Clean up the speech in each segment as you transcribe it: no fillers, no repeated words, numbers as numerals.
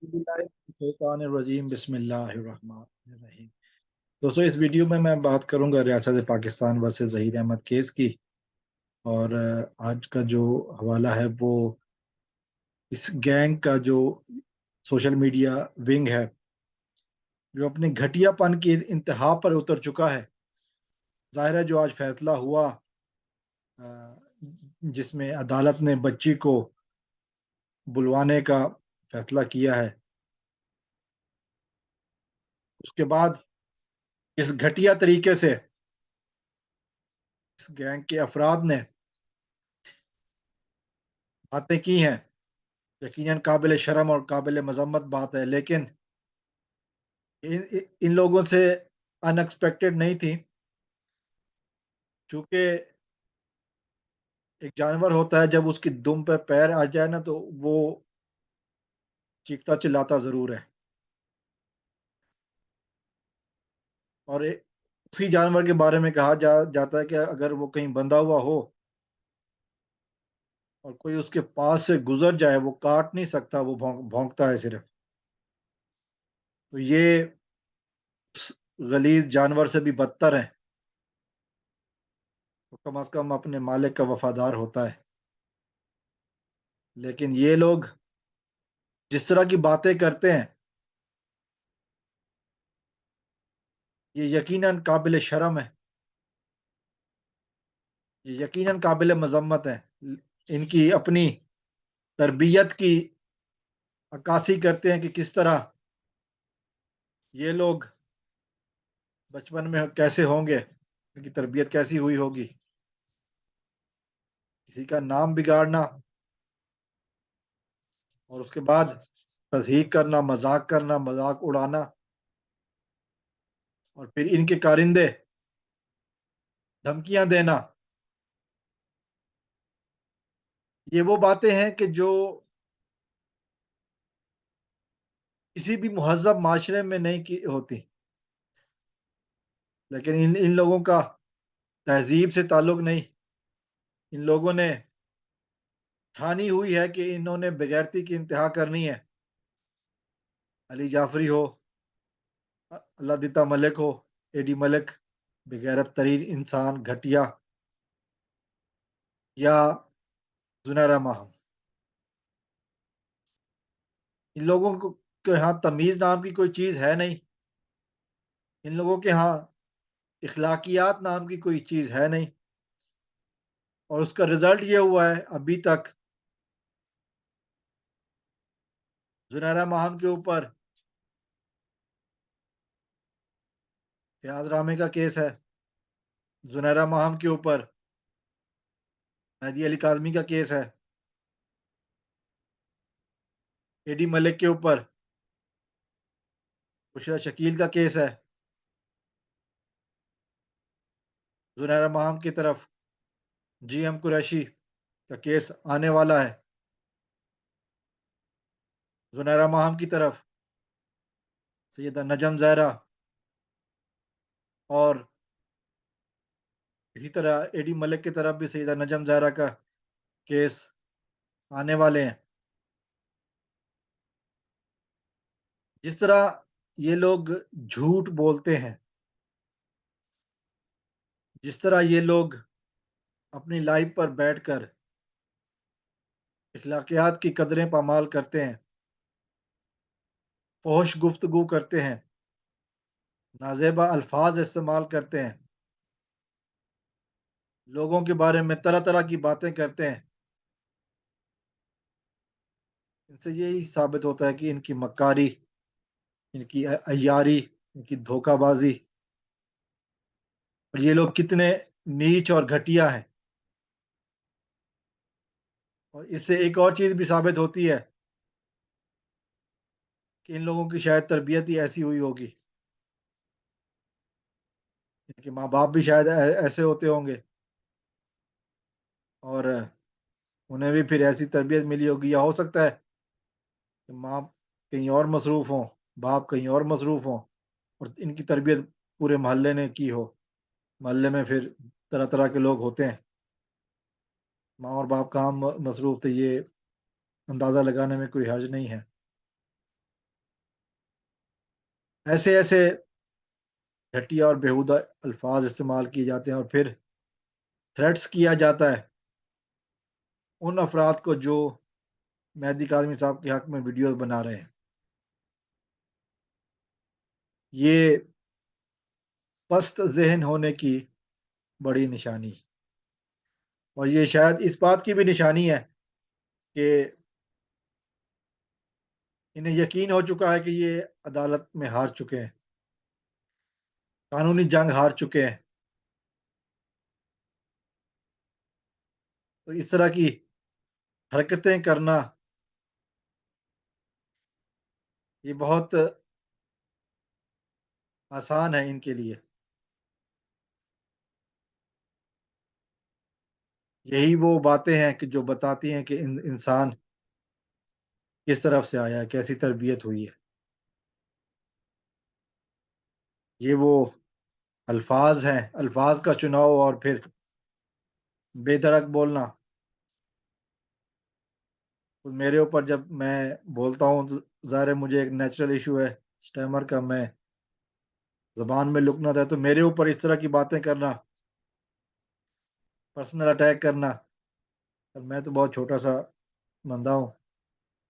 रजीम बिस्मिल्लाहिर्रहमानिर्रहीम। दोस्तों, इस वीडियो में मैं बात करूंगा रियासत पाकिस्तान वर्सेस जहीर अहमद केस की। और आज का जो हवाला है वो इस गैंग का जो सोशल मीडिया विंग है, जो अपने घटियापन की इंतहा पर उतर चुका है। जाहिर है, जो आज फैसला हुआ, अ, जिसमें अदालत ने बच्ची को बुलवाने का फैसला किया है, उसके बाद इस घटिया तरीके से इस गैंग के अफराद ने बातें की हैं, यकीनन काबिल शर्म और काबिल मजम्मत बात है। लेकिन इन लोगों से अनएक्सपेक्टेड नहीं थी। चूंकि एक जानवर होता है, जब उसकी दुम पर पैर आ जाए ना, तो वो चीखता चिल्लाता जरूर है। और उसी जानवर के बारे में कहा जाता है कि अगर वो कहीं बंधा हुआ हो और कोई उसके पास से गुजर जाए, वो काट नहीं सकता, वो भौंकता है सिर्फ। तो ये उस गलीज जानवर से भी बदतर है। तो कम से कम अपने मालिक का वफादार होता है। लेकिन ये लोग जिस तरह की बातें करते हैं, ये यकीनन काबिल शर्म है, ये यकीनन काबिल मजम्मत है। इनकी अपनी तरबियत की अक्कासी करते हैं कि किस तरह ये लोग बचपन में कैसे होंगे, इनकी तरबियत कैसी हुई होगी। किसी का नाम बिगाड़ना और उसके बाद तज़हीक करना, मजाक उड़ाना, और फिर इनके कारिंदे धमकियां देना। ये वो बातें हैं कि जो किसी भी मुहज़्ज़ब माशरे में नहीं की होती। लेकिन इन इन लोगों का तहजीब से ताल्लुक नहीं। इन लोगों ने ठानी हुई है कि इन्होंने बेगैरती की इंतहा करनी है। अली जाफरी हो, अल्लाह दिता मलिक हो, एडी मलिक, बेगैरत तरीन इंसान, घटिया, या जुनैरा माहम। इन लोगों को के यहाँ तमीज़ नाम की कोई चीज़ है नहीं। इन लोगों के यहाँ इखलाकियात नाम की कोई चीज़ है नहीं। और उसका रिजल्ट ये हुआ है, अभी तक जुनैरा माहम के ऊपर फयाज रामे का केस है, जुनैरा माहम के ऊपर मेहदी अली काज़मी का केस है, एडी मलिक के ऊपर बुशरा शकील का केस है, जुनैरा माहम की तरफ GM कुरैशी का केस आने वाला है, जुनैरा माहम की तरफ सैयदा नजम ज़हरा और इसी तरह एडी मलिक की तरफ भी सैयदा नजम ज़हरा का केस आने वाले हैं। जिस तरह ये लोग झूठ बोलते हैं, जिस तरह ये लोग अपनी लाइफ पर बैठकर इखलाकियात की कदरें पामाल करते हैं, फौश गुफ्तगू करते हैं, नाजेबा अल्फाज इस्तेमाल करते हैं, लोगों के बारे में तरह तरह की बातें करते हैं, इनसे यही साबित होता है कि इनकी मक्कारी, इनकी अय्यारी, इनकी धोखाबाजी, और ये लोग कितने नीच और घटिया हैं। और इससे एक और चीज़ भी साबित होती है कि इन लोगों की शायद तरबियत ही ऐसी हुई होगी। इनके माँ बाप भी शायद ऐसे होते होंगे, और उन्हें भी फिर ऐसी तरबियत मिली होगी। या हो सकता है कि माँ कहीं और मसरूफ़ हों, बाप कहीं और मसरूफ़ हों, और इनकी तरबियत पूरे मोहल्ले ने की हो। मोहल्ले में फिर तरह तरह के लोग होते हैं, माँ और बाप कहाँ मसरूफ़ थे, ये अंदाज़ा लगाने में कोई हर्ज नहीं है। ऐसे ऐसे घटिया और बेहुदा अल्फाज इस्तेमाल किए जाते हैं और फिर थ्रेट्स किया जाता है उन अफराद को जो मेहदी काज़मी साहब के हक में वीडियोस बना रहे हैं। ये पस्त ज़हन होने की बड़ी निशानी, और ये शायद इस बात की भी निशानी है कि इन्हें यकीन हो चुका है कि ये अदालत में हार चुके हैं, कानूनी जंग हार चुके हैं। तो इस तरह की हरकतें करना ये बहुत आसान है इनके लिए। यही वो बातें हैं कि जो बताती हैं कि इंसान किस तरफ से आया है, कैसी तरबियत हुई है। ये वो अल्फाज़ हैं, अल्फाज़ का चुनाव और फिर बेधड़क बोलना। तो मेरे ऊपर जब मैं बोलता हूँ तो ज़ाहिर है मुझे एक नेचुरल इश्यू है स्टैमर का, मैं ज़ुबान में लुकना था, तो मेरे ऊपर इस तरह की बातें करना, पर्सनल अटैक करना, और मैं तो बहुत छोटा-सा बंदा हूँ।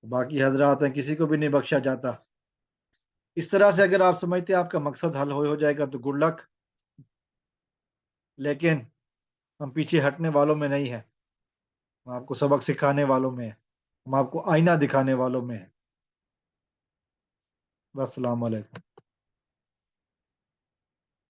बाकी हज़रात हैं, किसी को भी नहीं बख्शा जाता। इस तरह से अगर आप समझते हैं आपका मकसद हल हो जाएगा तो गुड लक, लेकिन हम पीछे हटने वालों में नहीं हैं। हम आपको सबक सिखाने वालों में हैं। हम आपको आईना दिखाने वालों में हैं। अस्सलाम वालेकुम।